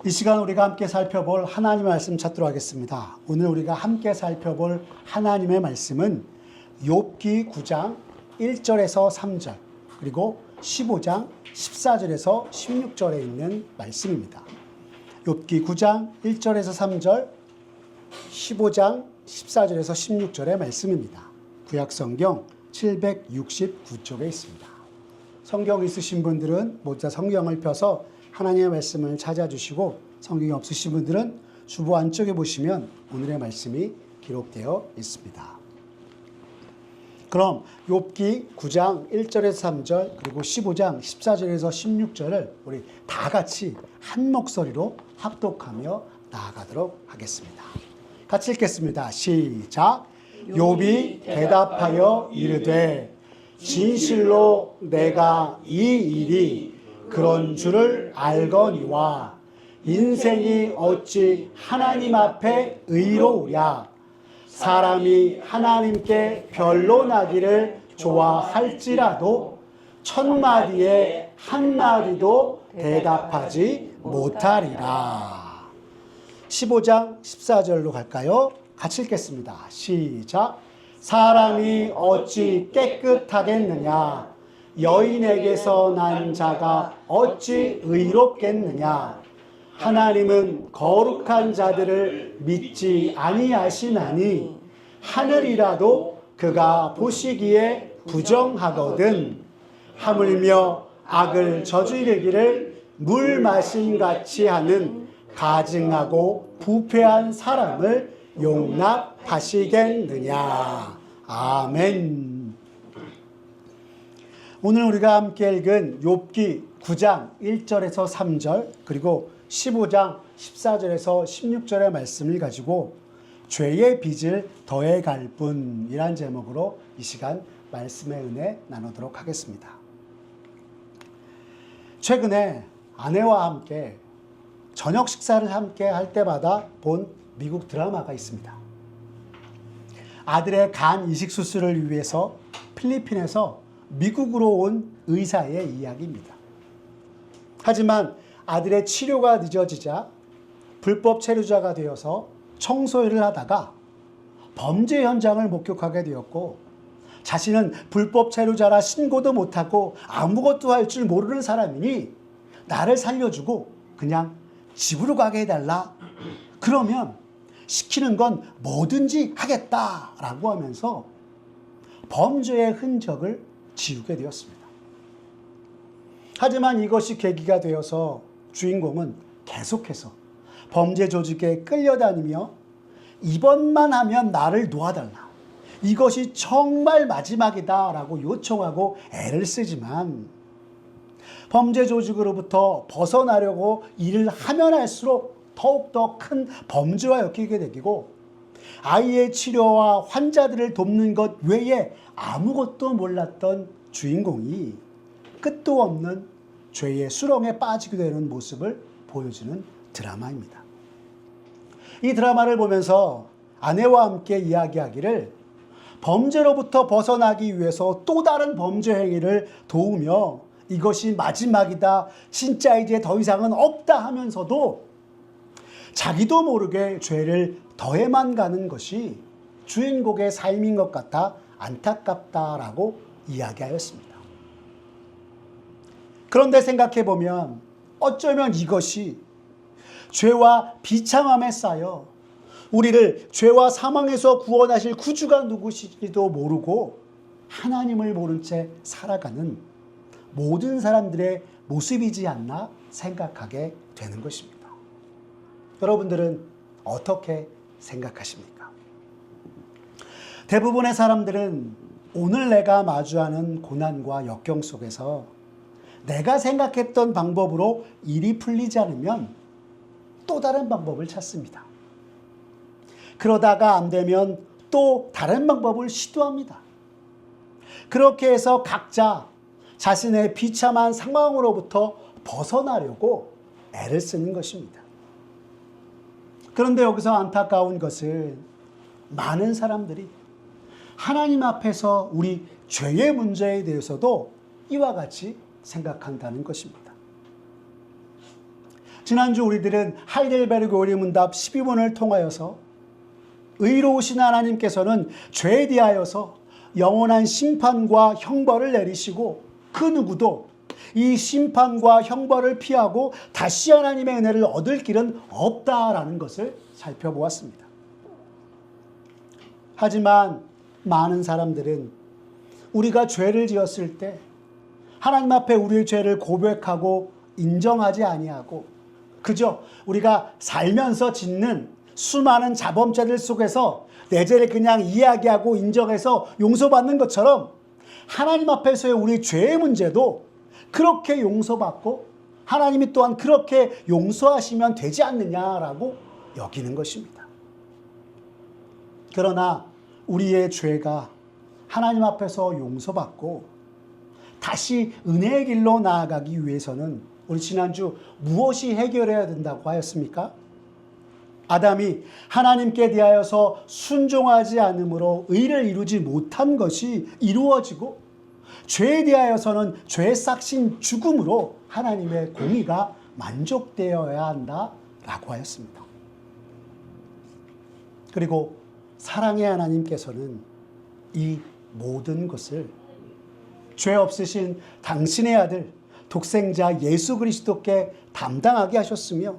이 시간 우리가 함께 살펴볼 하나님의 말씀 찾도록 하겠습니다. 오늘 우리가 함께 살펴볼 하나님의 말씀은 욥기 9장 1절에서 3절 그리고 15장 14절에서 16절에 있는 말씀입니다. 욥기 9장 1절에서 3절, 15장 14절에서 16절의 말씀입니다. 구약성경 769쪽에 있습니다. 성경 있으신 분들은 모두 성경을 펴서 하나님의 말씀을 찾아주시고, 성경이 없으신 분들은 주보 안쪽에 보시면 오늘의 말씀이 기록되어 있습니다. 그럼 욥기 9장 1절에서 3절 그리고 15장 14절에서 16절을 우리 다 같이 한 목소리로 합독하며 나아가도록 하겠습니다. 같이 읽겠습니다. 시작. 욥이 대답하여 이르되 진실로 내가 이 일이 그런 줄을 알거니와 인생이 어찌 하나님 앞에 의로우랴. 사람이 하나님께 변론하기를 좋아할지라도 1000마디에 한 마디도 대답하지 못하리라. 15장 14절로 갈까요? 같이 읽겠습니다. 시작. 사람이 어찌 깨끗하겠느냐. 여인에게서 난 자가 어찌 의롭겠느냐. 하나님은 거룩한 자들을 믿지 아니하시나니 하늘이라도 그가 보시기에 부정하거든. 하물며 악을 저지르기를 물 마심같이 하는 가증하고 부패한 사람을 용납하시겠느냐. 아멘. 오늘 우리가 함께 읽은 욥기 9장 1절에서 3절 그리고 15장 14절에서 16절의 말씀을 가지고 죄의 빚을 더해갈 뿐이란 제목으로 이 시간 말씀의 은혜 나누도록 하겠습니다. 최근에 아내와 함께 저녁 식사를 함께 할 때마다 본 미국 드라마가 있습니다. 아들의 간 이식 수술을 위해서 필리핀에서 미국으로 온 의사의 이야기입니다. 하지만 아들의 치료가 늦어지자 불법 체류자가 되어서 청소일을 하다가 범죄 현장을 목격하게 되었고, 자신은 불법 체류자라 신고도 못하고 아무것도 할 줄 모르는 사람이니 나를 살려주고 그냥 집으로 가게 해달라. 그러면 시키는 건 뭐든지 하겠다라고 하면서 범죄의 흔적을 지우게 되었습니다. 하지만 이것이 계기가 되어서 주인공은 계속해서 범죄 조직에 끌려다니며 이번만 하면 나를 놓아달라. 이것이 정말 마지막이다 라고 요청하고 애를 쓰지만 범죄 조직으로부터 벗어나려고 일을 하면 할수록 더욱더 큰 범죄와 엮이게 되고, 아이의 치료와 환자들을 돕는 것 외에 아무것도 몰랐던 주인공이 끝도 없는 죄의 수렁에 빠지게 되는 모습을 보여주는 드라마입니다. 이 드라마를 보면서 아내와 함께 이야기하기를 범죄로부터 벗어나기 위해서 또 다른 범죄 행위를 도우며 이것이 마지막이다, 진짜 이제 더 이상은 없다 하면서도 자기도 모르게 죄를 더해만 가는 것이 주인공의 삶인 것 같아 안타깝다라고 이야기하였습니다. 그런데 생각해보면 어쩌면 이것이 죄와 비참함에 쌓여 우리를 죄와 사망에서 구원하실 구주가 누구신지도 모르고 하나님을 모른 채 살아가는 모든 사람들의 모습이지 않나 생각하게 되는 것입니다. 여러분들은 어떻게 생각하십니까? 대부분의 사람들은 오늘 내가 마주하는 고난과 역경 속에서 내가 생각했던 방법으로 일이 풀리지 않으면 또 다른 방법을 찾습니다. 그러다가 안 되면 또 다른 방법을 시도합니다. 그렇게 해서 각자 자신의 비참한 상황으로부터 벗어나려고 애를 쓰는 것입니다. 그런데 여기서 안타까운 것은 많은 사람들이 하나님 앞에서 우리 죄의 문제에 대해서도 이와 같이 생각한다는 것입니다. 지난주 우리들은 하이델베르그 요리문답 12문을 통하여서 의로우신 하나님께서는 죄에 대하여서 영원한 심판과 형벌을 내리시고 그 누구도 이 심판과 형벌을 피하고 다시 하나님의 은혜를 얻을 길은 없다라는 것을 살펴보았습니다. 하지만 많은 사람들은 우리가 죄를 지었을 때 하나님 앞에 우리의 죄를 고백하고 인정하지 아니하고 그저 우리가 살면서 짓는 수많은 자범죄들 속에서 내 죄를 그냥 이야기하고 인정해서 용서받는 것처럼 하나님 앞에서의 우리 죄의 문제도 그렇게 용서받고 하나님이 또한 그렇게 용서하시면 되지 않느냐라고 여기는 것입니다. 그러나 우리의 죄가 하나님 앞에서 용서받고 다시 은혜의 길로 나아가기 위해서는 우리 지난주 무엇이 해결해야 된다고 하였습니까? 아담이 하나님께 대하여서 순종하지 않으므로 의를 이루지 못한 것이 이루어지고 죄에 대하여서는 죄의 싹신 죽음으로 하나님의 공의가 만족되어야 한다라고 하였습니다. 그리고 사랑의 하나님께서는 이 모든 것을 죄 없으신 당신의 아들 독생자 예수 그리스도께 담당하게 하셨으며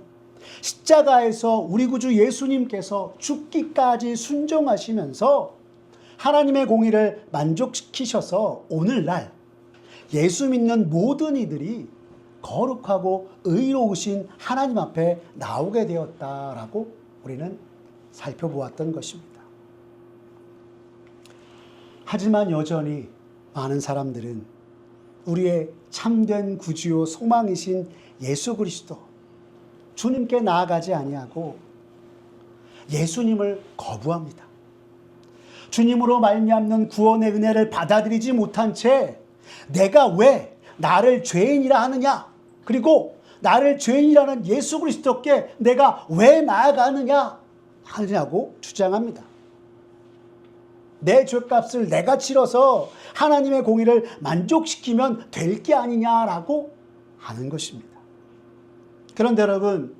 십자가에서 우리 구주 예수님께서 죽기까지 순종하시면서 하나님의 공의를 만족시키셔서 오늘날 예수 믿는 모든 이들이 거룩하고 의로우신 하나님 앞에 나오게 되었다라고 우리는 살펴보았던 것입니다. 하지만 여전히 많은 사람들은 우리의 참된 구주요 소망이신 예수 그리스도 주님께 나아가지 아니하고 예수님을 거부합니다. 주님으로 말미암는 구원의 은혜를 받아들이지 못한 채 내가 왜 나를 죄인이라 하느냐, 그리고 나를 죄인이라는 예수 그리스도께 내가 왜 나아가느냐 하느냐고 주장합니다. 내 죄값을 내가 치러서 하나님의 공의를 만족시키면 될 게 아니냐라고 하는 것입니다. 그런데 여러분,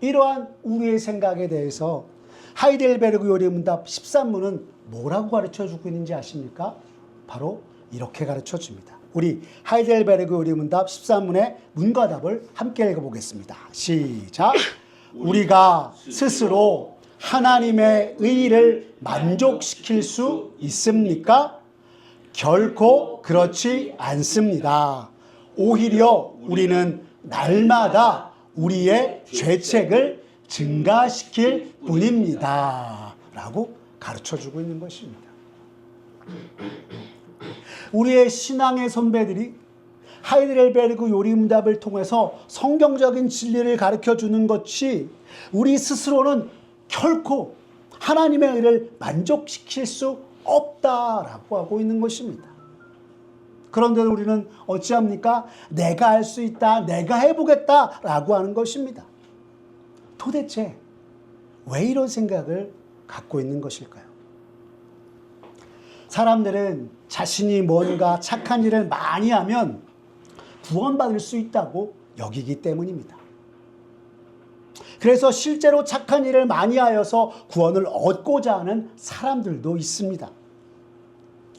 이러한 우리의 생각에 대해서 하이델베르그 요리문답 13문은 뭐라고 가르쳐주고 있는지 아십니까? 바로 이렇게 가르쳐줍니다. 우리 하이델베르그 요리문답 13문의 문과 답을 함께 읽어보겠습니다. 시작! 우리가 스스로 하나님의 의를 만족시킬 수 있습니까? 결코 그렇지 않습니다. 오히려 우리는 날마다 우리의 죄책을 증가시킬 뿐입니다. 라고 가르쳐주고 있는 것입니다. 우리의 신앙의 선배들이 하이델베르그 요리문답을 통해서 성경적인 진리를 가르쳐주는 것이 우리 스스로는 결코 하나님의 의를 만족시킬 수 없다라고 하고 있는 것입니다. 그런데 우리는 어찌합니까? 내가 할 수 있다, 내가 해보겠다라고 하는 것입니다. 도대체 왜 이런 생각을 갖고 있는 것일까요? 사람들은 자신이 뭔가 착한 일을 많이 하면 구원받을 수 있다고 여기기 때문입니다. 그래서 실제로 착한 일을 많이 하여서 구원을 얻고자 하는 사람들도 있습니다.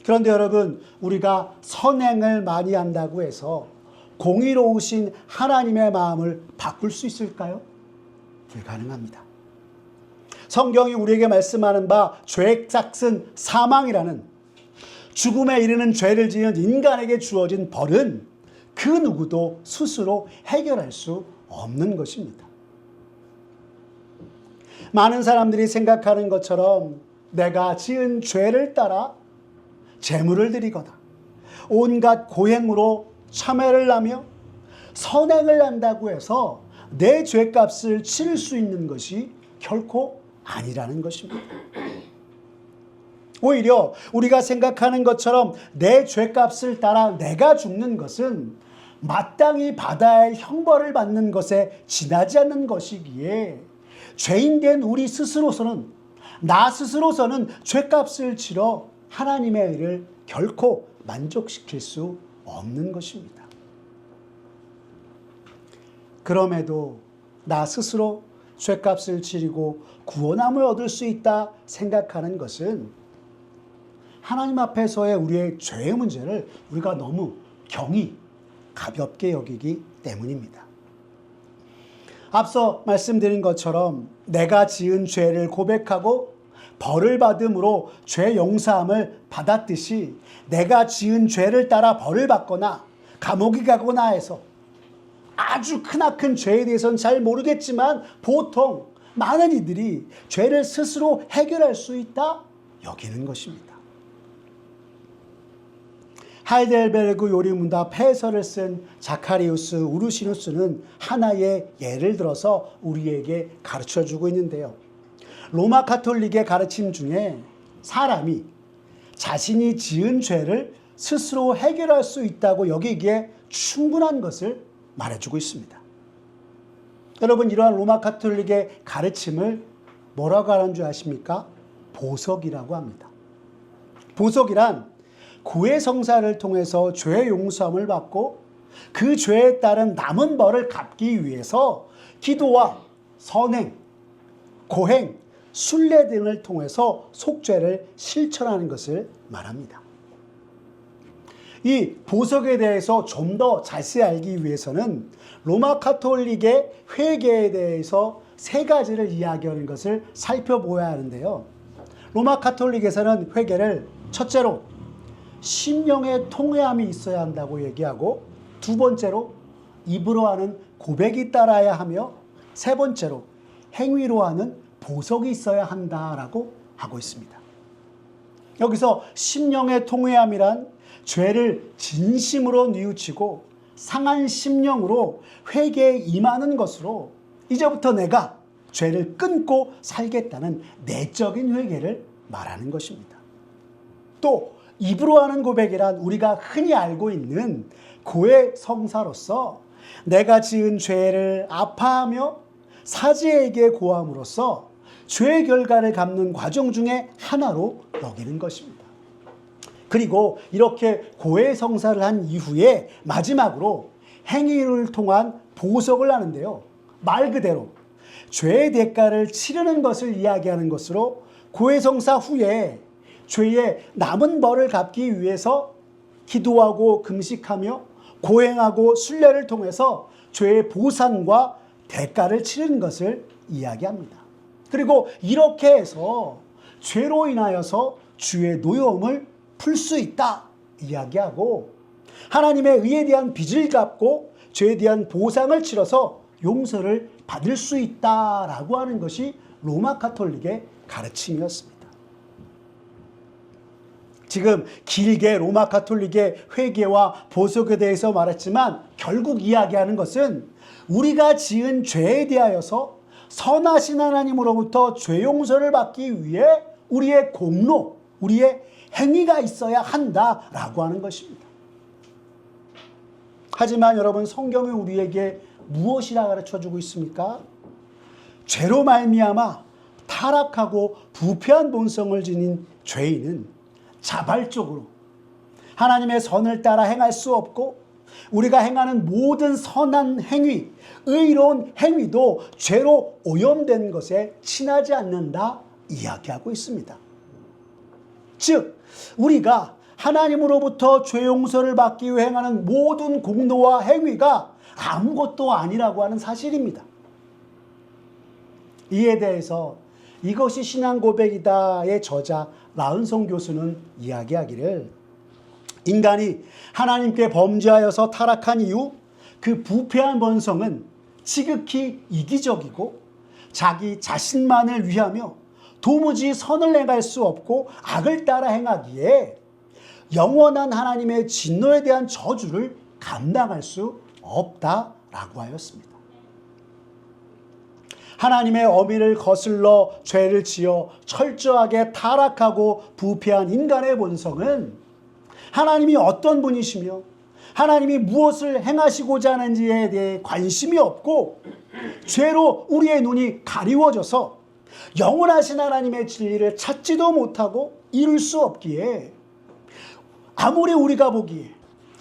그런데 여러분, 우리가 선행을 많이 한다고 해서 공의로우신 하나님의 마음을 바꿀 수 있을까요? 불가능합니다. 성경이 우리에게 말씀하는 바 죄의 짝은 사망이라는 죽음에 이르는 죄를 지은 인간에게 주어진 벌은 그 누구도 스스로 해결할 수 없는 것입니다. 많은 사람들이 생각하는 것처럼 내가 지은 죄를 따라 제물을 드리거나 온갖 고행으로 참회를 하며 선행을 한다고 해서 내 죄값을 치를 수 있는 것이 결코 아니라는 것입니다. 오히려 우리가 생각하는 것처럼 내 죄값을 따라 내가 죽는 것은 마땅히 받아야 할 형벌을 받는 것에 지나지 않는 것이기에 죄인된 우리 스스로서는, 나 스스로서는 죄값을 치러 하나님의 의를 결코 만족시킬 수 없는 것입니다. 그럼에도 나 스스로 죄값을 치르고 구원함을 얻을 수 있다 생각하는 것은 하나님 앞에서의 우리의 죄의 문제를 우리가 너무 가볍게 여기기 때문입니다. 앞서 말씀드린 것처럼 내가 지은 죄를 고백하고 벌을 받음으로 죄 용서함을 받았듯이 내가 지은 죄를 따라 벌을 받거나 감옥에 가거나 해서 아주 크나큰 죄에 대해서는 잘 모르겠지만 보통 많은 이들이 죄를 스스로 해결할 수 있다 여기는 것입니다. 하이델베르그 요리문답 해설을 쓴 자카리우스 우르시누스는 하나의 예를 들어서 우리에게 가르쳐주고 있는데요. 로마 가톨릭의 가르침 중에 사람이 자신이 지은 죄를 스스로 해결할 수 있다고 여기기에 충분한 것을 말해주고 있습니다. 여러분, 이러한 로마 가톨릭의 가르침을 뭐라고 하는 줄 아십니까? 보석이라고 합니다. 보석이란 구의 성사를 통해서 죄 용서함을 받고 그 죄에 따른 남은 벌을 갚기 위해서 기도와 선행, 고행, 순례 등을 통해서 속죄를 실천하는 것을 말합니다. 이 보석에 대해서 좀 더 자세히 알기 위해서는 로마 가톨릭의 회개에 대해서 세 가지를 이야기하는 것을 살펴보아야 하는데요. 로마 가톨릭에서는 회개를 첫째로 심령의 통회함이 있어야 한다고 얘기하고, 두 번째로 입으로 하는 고백이 따라야 하며, 세 번째로 행위로 하는 보석이 있어야 한다라고 하고 있습니다. 여기서 심령의 통회함이란 죄를 진심으로 뉘우치고 상한 심령으로 회개에 임하는 것으로 이제부터 내가 죄를 끊고 살겠다는 내적인 회개를 말하는 것입니다. 또 입으로 하는 고백이란 우리가 흔히 알고 있는 고의 성사로서 내가 지은 죄를 아파하며 사지에게 고함으로써 죄의 결과를 갚는 과정 중에 하나로 여기는 것입니다. 그리고 이렇게 고의 성사를 한 이후에 마지막으로 행위를 통한 보석을 하는데요. 말 그대로 죄의 대가를 치르는 것을 이야기하는 것으로 고의 성사 후에 죄의 남은 벌을 갚기 위해서 기도하고 금식하며 고행하고 순례를 통해서 죄의 보상과 대가를 치르는 것을 이야기합니다. 그리고 이렇게 해서 죄로 인하여서 주의 노여움을 풀 수 있다 이야기하고, 하나님의 의에 대한 빚을 갚고 죄에 대한 보상을 치러서 용서를 받을 수 있다라고 하는 것이 로마 가톨릭의 가르침이었습니다. 지금 길게 로마 가톨릭의 회개와 보석에 대해서 말했지만 결국 이야기하는 것은 우리가 지은 죄에 대하여서 선하신 하나님으로부터 죄 용서를 받기 위해 우리의 공로, 우리의 행위가 있어야 한다라고 하는 것입니다. 하지만 여러분, 성경이 우리에게 무엇이라 가르쳐주고 있습니까? 죄로 말미암아 타락하고 부패한 본성을 지닌 죄인은 자발적으로 하나님의 선을 따라 행할 수 없고, 우리가 행하는 모든 선한 행위, 의로운 행위도 죄로 오염된 것에 친하지 않는다 이야기하고 있습니다. 즉 우리가 하나님으로부터 죄 용서를 받기 위해 행하는 모든 공로와 행위가 아무것도 아니라고 하는 사실입니다. 이에 대해서 이것이 신앙 고백이다의 저자 라은성 교수는 이야기하기를, 인간이 하나님께 범죄하여서 타락한 이후 그 부패한 본성은 지극히 이기적이고 자기 자신만을 위하며 도무지 선을 행할 수 없고 악을 따라 행하기에 영원한 하나님의 진노에 대한 저주를 감당할 수 없다라고 하였습니다. 하나님의 어미를 거슬러 죄를 지어 철저하게 타락하고 부패한 인간의 본성은 하나님이 어떤 분이시며 하나님이 무엇을 행하시고자 하는지에 대해 관심이 없고 죄로 우리의 눈이 가리워져서 영원하신 하나님의 진리를 찾지도 못하고 이룰 수 없기에, 아무리 우리가 보기에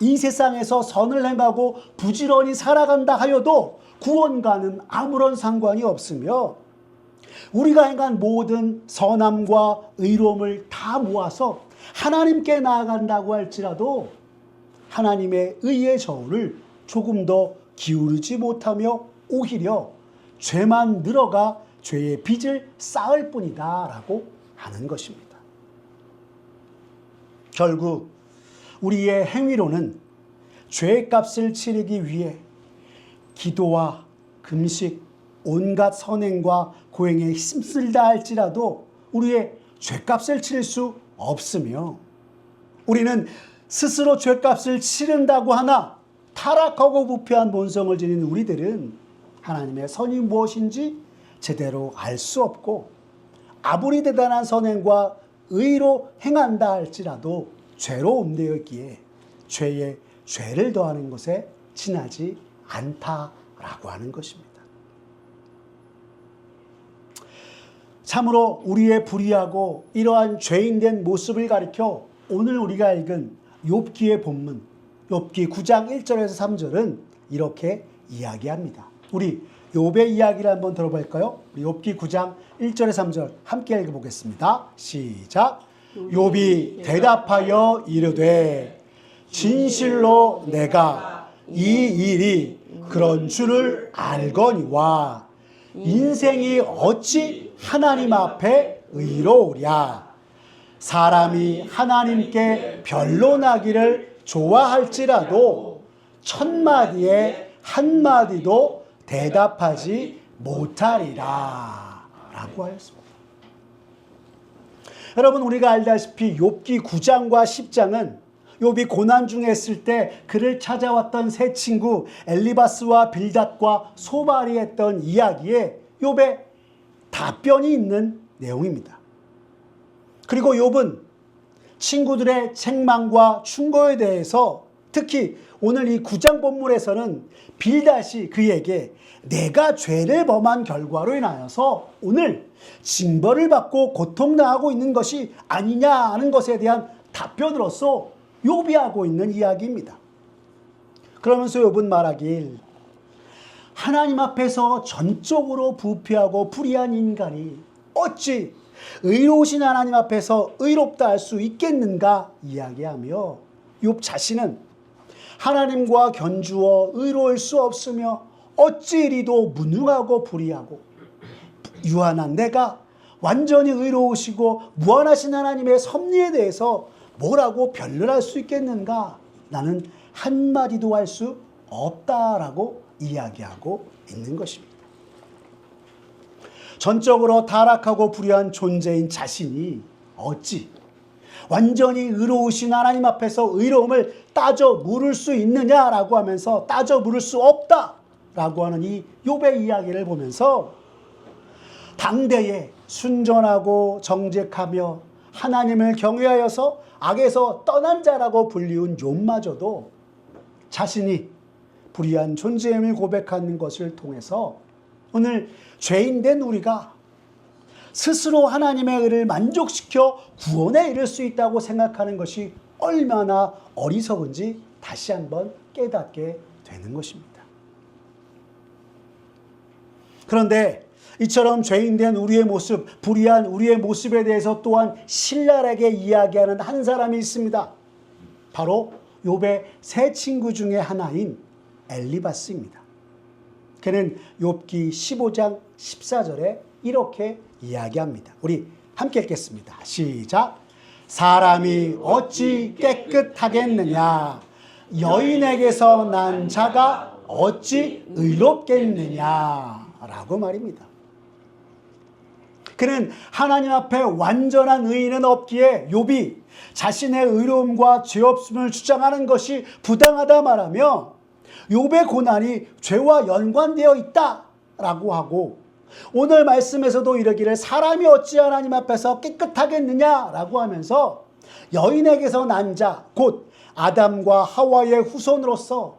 이 세상에서 선을 행하고 부지런히 살아간다 하여도 구원과는 아무런 상관이 없으며 우리가 행한 모든 선함과 의로움을 다 모아서 하나님께 나아간다고 할지라도 하나님의 의의 저울을 조금 더 기울이지 못하며 오히려 죄만 늘어가 죄의 빚을 쌓을 뿐이다 라고 하는 것입니다. 결국 우리의 행위로는 죄의 값을 치르기 위해 기도와 금식, 온갖 선행과 고행에 힘쓸다 할지라도 우리의 죄값을 치를 수 없으며 우리는 스스로 죄값을 치른다고 하나 타락하고 부패한 본성을 지닌 우리들은 하나님의 선이 무엇인지 제대로 알 수 없고 아무리 대단한 선행과 의로 행한다 할지라도 죄로 옮겨 있기에 죄에 죄를 더하는 것에 지나지 않다라고 하는 것입니다. 참으로 우리의 불의하고 이러한 죄인된 모습을 가리켜 오늘 우리가 읽은 욥기의 본문, 욥기 9장 1절에서 3절은 이렇게 이야기합니다. 우리 욥의 이야기를 한번 들어볼까요? 우리 욥기 9장 1절에서 3절 함께 읽어보겠습니다. 시작. 욥이 대답하여 이르되 진실로 내가 이 일이 그런 줄을 알거니와 인생이 어찌 하나님 앞에 의로우랴. 사람이 하나님께 변론하기를 좋아할지라도 천마디에 한마디도 대답하지 못하리라 라고 하였습니다. 여러분, 우리가 알다시피 욥기 9장과 10장은 욥이 고난 중에 있을 때 그를 찾아왔던 세 친구 엘리바스와 빌닷과 소발이 했던 이야기에 욥의 답변이 있는 내용입니다. 그리고 욥은 친구들의 책망과 충고에 대해서 특히 오늘 이 9장 본문에서는 빌닷이 그에게 내가 죄를 범한 결과로 인하여서 오늘 징벌을 받고 고통당하고 있는 것이 아니냐 하는 것에 대한 답변으로서 욥이 하고 있는 이야기입니다. 그러면서 욥은 말하길 하나님 앞에서 전적으로 부패하고 불의한 인간이 어찌 의로우신 하나님 앞에서 의롭다 할 수 있겠는가 이야기하며 욥 자신은 하나님과 견주어 의로울 수 없으며 어찌 이리도 무능하고 불의하고 유한한 내가 완전히 의로우시고 무한하신 하나님의 섭리에 대해서 뭐라고 변론할 수 있겠는가? 나는 한마디도 할 수 없다라고 이야기하고 있는 것입니다. 전적으로 타락하고 불의한 존재인 자신이 어찌 완전히 의로우신 하나님 앞에서 의로움을 따져 물을 수 있느냐라고 하면서 따져 물을 수 없다라고 하는 이 욥의 이야기를 보면서 당대에 순전하고 정직하며 하나님을 경외하여서 악에서 떠난 자라고 불리운 욥마저도 자신이 불의한 존재임을 고백하는 것을 통해서 오늘 죄인된 우리가 스스로 하나님의 의를 만족시켜 구원에 이를 수 있다고 생각하는 것이 얼마나 어리석은지 다시 한번 깨닫게 되는 것입니다. 그런데 이처럼 죄인된 우리의 모습, 불의한 우리의 모습에 대해서 또한 신랄하게 이야기하는 한 사람이 있습니다. 바로 욥의 세 친구 중에 하나인 엘리바스입니다. 그는 욥기 15장 14절에 이렇게 이야기합니다. 우리 함께 읽겠습니다. 시작. 사람이 어찌 깨끗하겠느냐? 여인에게서 난 자가 어찌 의롭겠느냐? 라고 말입니다. 그는 하나님 앞에 완전한 의인은 없기에 욥이 자신의 의로움과 죄 없음을 주장하는 것이 부당하다 말하며 욥의 고난이 죄와 연관되어 있다라고 하고 오늘 말씀에서도 이르기를 사람이 어찌 하나님 앞에서 깨끗하겠느냐라고 하면서 여인에게서 난 자 곧 아담과 하와의 후손으로서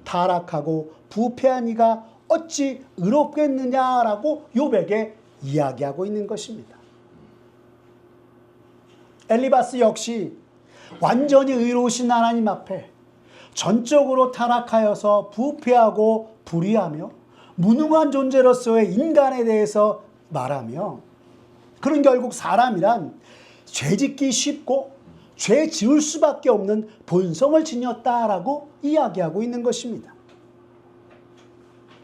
타락하고 부패한 이가 어찌 의롭겠느냐라고 욥에게 이야기하고 있는 것입니다. 엘리바스 역시 완전히 의로우신 하나님 앞에 전적으로 타락하여서 부패하고 불의하며 무능한 존재로서의 인간에 대해서 말하며, 그런 결국 사람이란 죄짓기 쉽고 죄 지을 수밖에 없는 본성을 지녔다라고 이야기하고 있는 것입니다.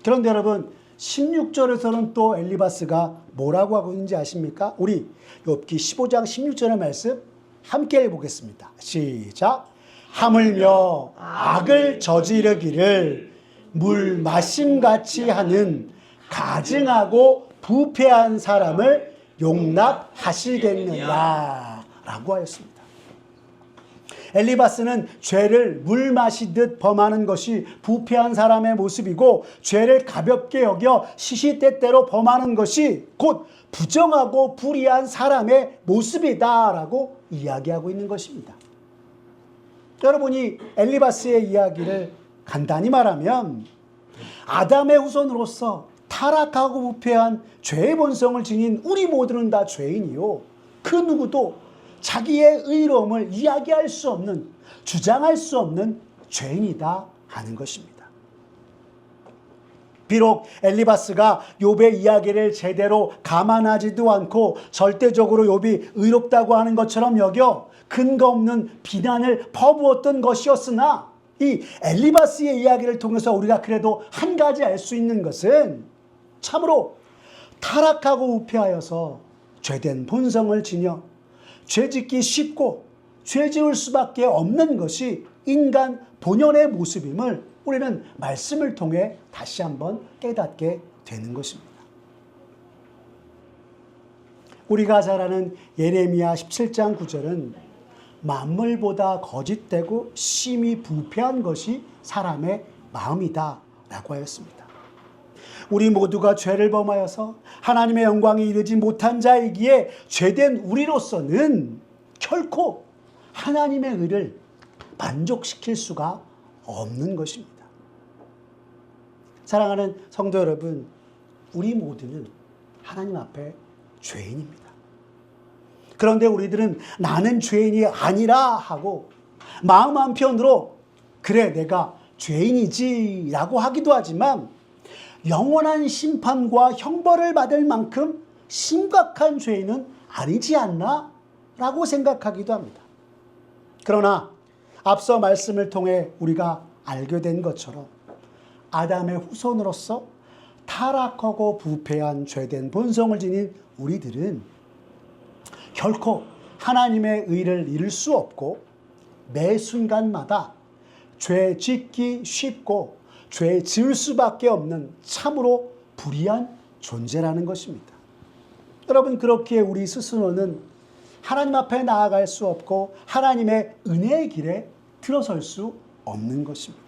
그런데 여러분, 16절에서는 또 엘리바스가 뭐라고 하고 있는지 아십니까? 우리 욥기 15장 16절의 말씀 함께 해보겠습니다. 시작. 하물며 악을 저지르기를 물 마심같이 하는 가증하고 부패한 사람을 용납하시겠느냐 라고 하였습니다. 엘리바스는 죄를 물 마시듯 범하는 것이 부패한 사람의 모습이고, 죄를 가볍게 여겨 시시때때로 범하는 것이 곧 부정하고 불의한 사람의 모습이다라고 이야기하고 있는 것입니다. 여러분이 엘리바스의 이야기를 간단히 말하면, 아담의 후손으로서 타락하고 부패한 죄의 본성을 지닌 우리 모두는 다 죄인이요, 그 누구도 자기의 의로움을 이야기할 수 없는, 주장할 수 없는 죄인이다 하는 것입니다. 비록 엘리바스가 욥의 이야기를 제대로 감안하지도 않고 절대적으로 욥이 의롭다고 하는 것처럼 여겨 근거 없는 비난을 퍼부었던 것이었으나, 이 엘리바스의 이야기를 통해서 우리가 그래도 한 가지 알 수 있는 것은, 참으로 타락하고 우패하여서 죄된 본성을 지녀 죄짓기 쉽고 죄 지을 수밖에 없는 것이 인간 본연의 모습임을 우리는 말씀을 통해 다시 한번 깨닫게 되는 것입니다. 우리가 잘 아는 예레미야 17장 9절은 만물보다 거짓되고 심히 부패한 것이 사람의 마음이다 라고 하였습니다. 우리 모두가 죄를 범하여서 하나님의 영광에 이르지 못한 자이기에 죄된 우리로서는 결코 하나님의 의를 만족시킬 수가 없는 것입니다. 사랑하는 성도 여러분, 우리 모두는 하나님 앞에 죄인입니다. 그런데 우리들은 나는 죄인이 아니라 하고 마음 한편으로 그래 내가 죄인이지 라고 하기도 하지만, 영원한 심판과 형벌을 받을 만큼 심각한 죄인은 아니지 않나? 라고 생각하기도 합니다. 그러나 앞서 말씀을 통해 우리가 알게 된 것처럼 아담의 후손으로서 타락하고 부패한 죄된 본성을 지닌 우리들은 결코 하나님의 의를 이룰 수 없고, 매 순간마다 죄 짓기 쉽고 죄 지을 수밖에 없는 참으로 불의한 존재라는 것입니다. 여러분, 그렇기에 우리 스스로는 하나님 앞에 나아갈 수 없고 하나님의 은혜의 길에 들어설 수 없는 것입니다.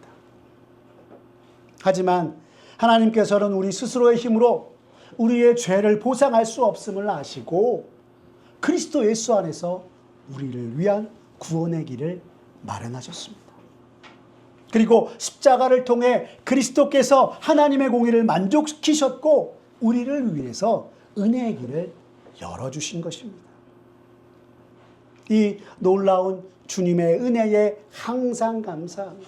하지만 하나님께서는 우리 스스로의 힘으로 우리의 죄를 보상할 수 없음을 아시고 그리스도 예수 안에서 우리를 위한 구원의 길을 마련하셨습니다. 그리고 십자가를 통해 그리스도께서 하나님의 공의를 만족시키셨고 우리를 위해서 은혜의 길을 열어주신 것입니다. 이 놀라운 주님의 은혜에 항상 감사하며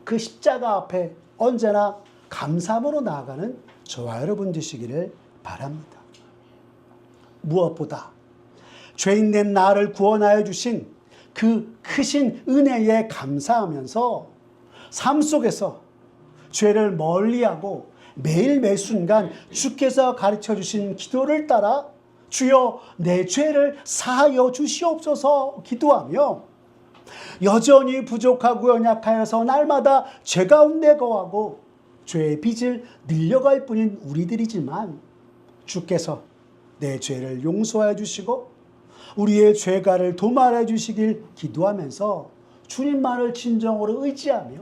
그 십자가 앞에 언제나 감사함으로 나아가는 저와 여러분 되시기를 바랍니다. 무엇보다 죄인된 나를 구원하여 주신 그 크신 은혜에 감사하면서 삶 속에서 죄를 멀리하고 매일 매 순간 주께서 가르쳐 주신 기도를 따라 주여 내 죄를 사하여 주시옵소서 기도하며 여전히 부족하고 연약하여서 날마다 죄 가운데 거하고 죄의 빚을 늘려갈 뿐인 우리들이지만 주께서 내 죄를 용서해 주시고 우리의 죄가를 도말해 주시길 기도하면서 주님만을 진정으로 의지하며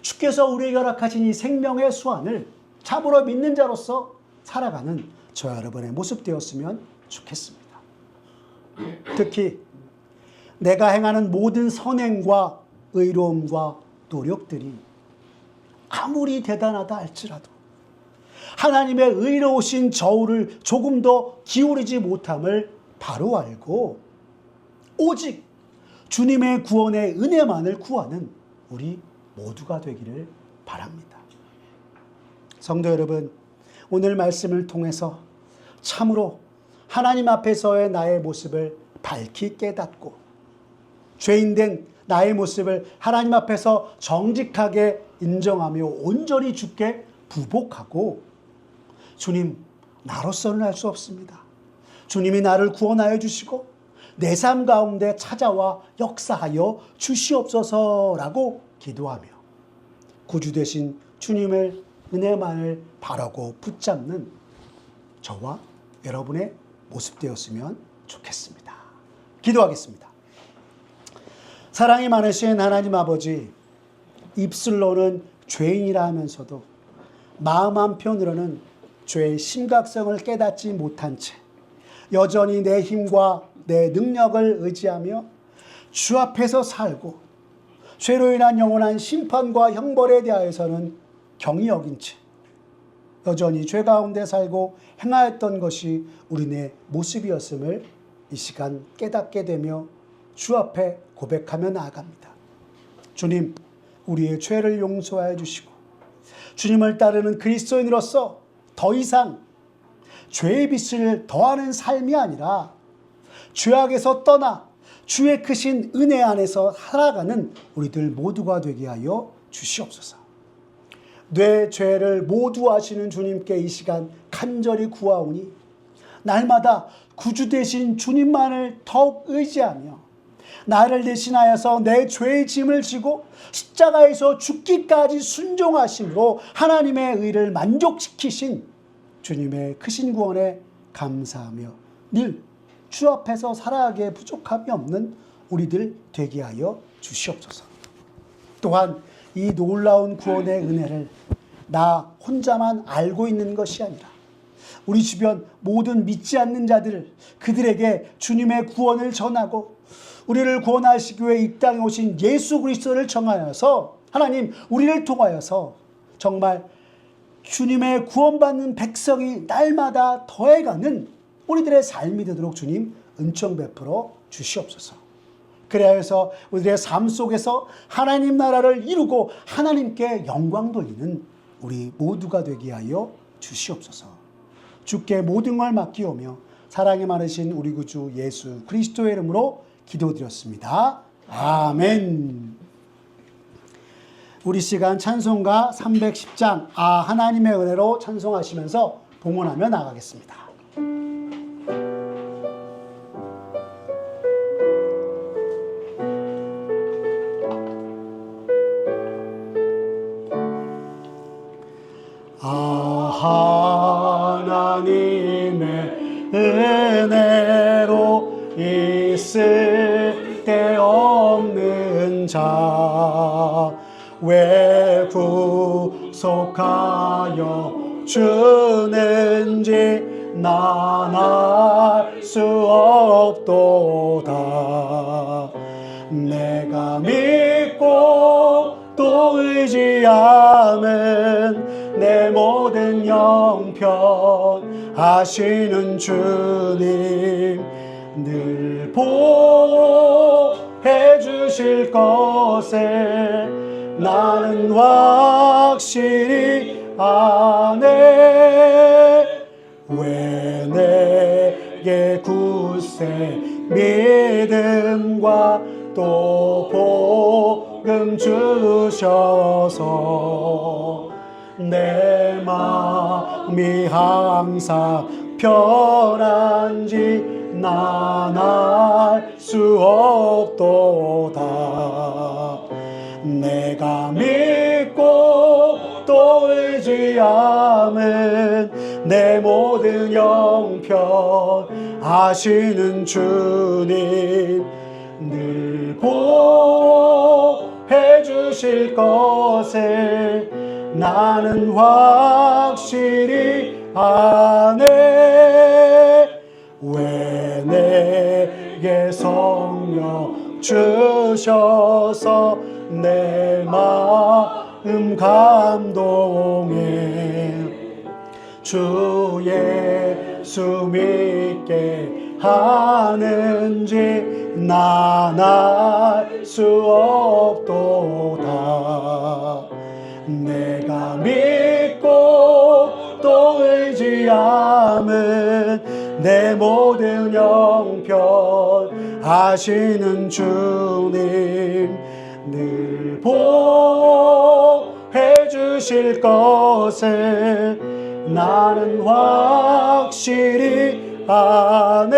주께서 우리에게 허락하신 이 생명의 수완을 참으로 믿는 자로서 살아가는 저와 여러분의 모습 되었으면 좋겠습니다. 특히 내가 행하는 모든 선행과 의로움과 노력들이 아무리 대단하다 할지라도 하나님의 의로우신 저울을 조금 더 기울이지 못함을 바로 알고 오직 주님의 구원의 은혜만을 구하는 우리 모두가 되기를 바랍니다. 성도 여러분, 오늘 말씀을 통해서 참으로 하나님 앞에서의 나의 모습을 밝히 깨닫고 죄인된 나의 모습을 하나님 앞에서 정직하게 인정하며 온전히 주께 부복하고, 주님, 나로서는 할 수 없습니다. 주님이 나를 구원하여 주시고 내 삶 가운데 찾아와 역사하여 주시옵소서라고 기도하며 구주 되신 주님의 은혜만을 바라고 붙잡는 저와 여러분의 모습 되었으면 좋겠습니다. 기도하겠습니다. 사랑이 많으신 하나님 아버지, 입술로는 죄인이라 하면서도 마음 한편으로는 죄의 심각성을 깨닫지 못한 채 여전히 내 힘과 내 능력을 의지하며 주 앞에서 살고 죄로 인한 영원한 심판과 형벌에 대하여서는 경히 여긴 채 여전히 죄 가운데 살고 행하였던 것이 우리네 모습이었음을 이 시간 깨닫게 되며 주 앞에 고백하며 나아갑니다. 주님, 우리의 죄를 용서하여 주시고 주님을 따르는 그리스도인으로서 더 이상 죄의 빚을 더하는 삶이 아니라 죄악에서 떠나 주의 크신 은혜 안에서 살아가는 우리들 모두가 되게 하여 주시옵소서. 내 죄를 모두 아시는 주님께 이 시간 간절히 구하오니 날마다 구주 되신 주님만을 더욱 의지하며 나를 대신하여서 내 죄의 짐을 지고 십자가에서 죽기까지 순종하심으로 하나님의 의를 만족시키신 주님의 크신 구원에 감사하며 늘 주 앞에서 살아가기에 부족함이 없는 우리들 되게 하여 주시옵소서. 또한 이 놀라운 구원의 은혜를 나 혼자만 알고 있는 것이 아니라 우리 주변 모든 믿지 않는 자들, 그들에게 주님의 구원을 전하고 우리를 구원하시기 위해 이 땅에 오신 예수 그리스도를 정하여서 하나님, 우리를 통하여서 정말 주님의 구원받는 백성이 날마다 더해가는 우리들의 삶이 되도록 주님 은총 베풀어 주시옵소서. 그래서 우리들의 삶 속에서 하나님 나라를 이루고 하나님께 영광 돌리는 우리 모두가 되게 하여 주시옵소서. 주께 모든 걸 맡기오며 사랑이 많으신 우리 구주 예수 그리스도의 이름으로 기도드렸습니다. 아멘. 우리 시간 찬송가 310장 하나님의 은혜로 찬송하시면서 봉헌하며 나가겠습니다. 하나님의 은혜로 있을 데 없는 자 왜 구속하여 주는지 난 알 수 없도다. 내가 믿고 또 의지함은 내 모든 영편 하시는 주님 늘 보호해 주실 것을 나는 확실히 아네. 왜 내게 굳세 믿음과 또 복음 주셔서 내 마음이 항상 편한지 난 알 수 없도다. 내가 믿고 또 의지함은 내 모든 영편 하시는 주님 늘 보호해 주실 것을 나는 확실히 아네. 왜 내게 성령 주셔서 내 마음 감동해 주 예수 믿게 하는지 난 알 수 없도다. 내가 믿고 의지함은 내 모든 형편 아시는 주님 늘 보호해 주실 것을 나는 확실히 아네.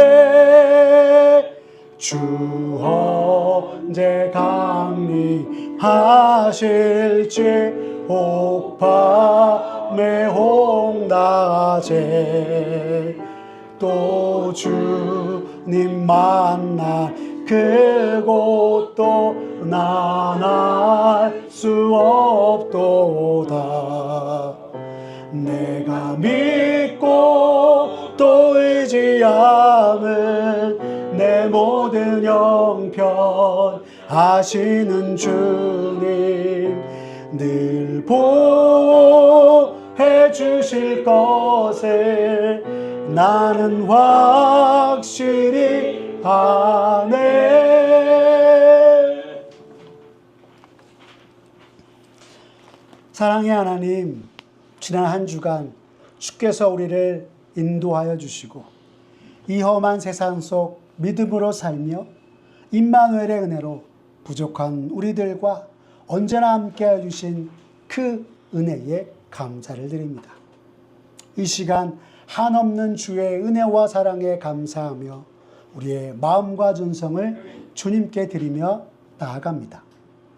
주 언제 강림하실지 혹밤에 홍낮에 또 주님 만날 그곳도 난 알 수 없도다. 내가 믿고 또 의지함은 내 모든 형편 아시는 주님 늘 보호해 주실 것을 나는 확실히 아네. 사랑의 하나님, 지난 한 주간 주께서 우리를 인도하여 주시고 이 험한 세상 속 믿음으로 살며 임마누엘의 은혜로 부족한 우리들과 언제나 함께해 주신 그 은혜에 감사를 드립니다. 이 시간 한없는 주의 은혜와 사랑에 감사하며 우리의 마음과 전성을 주님께 드리며 나아갑니다.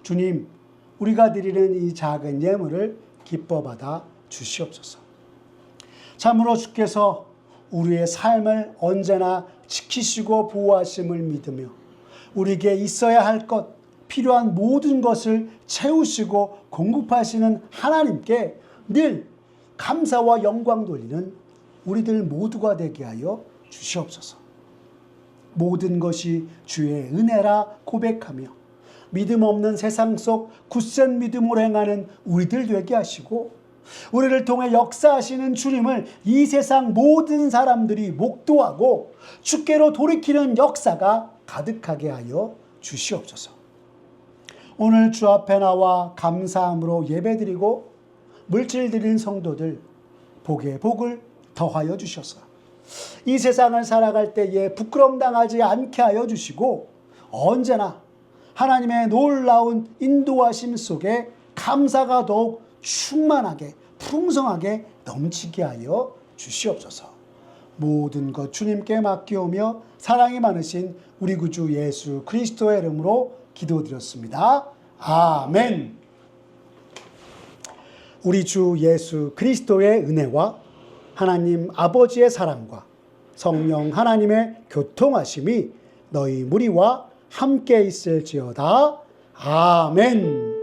주님, 우리가 드리는 이 작은 예물을 기뻐 받아 주시옵소서. 참으로 주께서 우리의 삶을 언제나 지키시고 보호하심을 믿으며 우리에게 있어야 할 것, 필요한 모든 것을 채우시고 공급하시는 하나님께 늘 감사와 영광 돌리는 우리들 모두가 되게 하여 주시옵소서. 모든 것이 주의 은혜라 고백하며 믿음 없는 세상 속 굳센 믿음으로 행하는 우리들 되게 하시고 우리를 통해 역사하시는 주님을 이 세상 모든 사람들이 목도하고 주께로 돌이키는 역사가 가득하게 하여 주시옵소서. 오늘 주 앞에 나와 감사함으로 예배드리고 물질 드린 성도들 복에 복을 더하여 주셔서 이 세상을 살아갈 때에 부끄럼 당하지 않게 하여 주시고 언제나 하나님의 놀라운 인도하심 속에 감사가 더욱 충만하게 풍성하게 넘치게 하여 주시옵소서. 모든 것 주님께 맡기오며 사랑이 많으신 우리 구주 예수 그리스도의 이름으로 기도드렸습니다. 아멘. 우리 주 예수 그리스도의 은혜와 하나님 아버지의 사랑과 성령 하나님의 교통하심이 너희 무리와 함께 있을지어다. 아멘.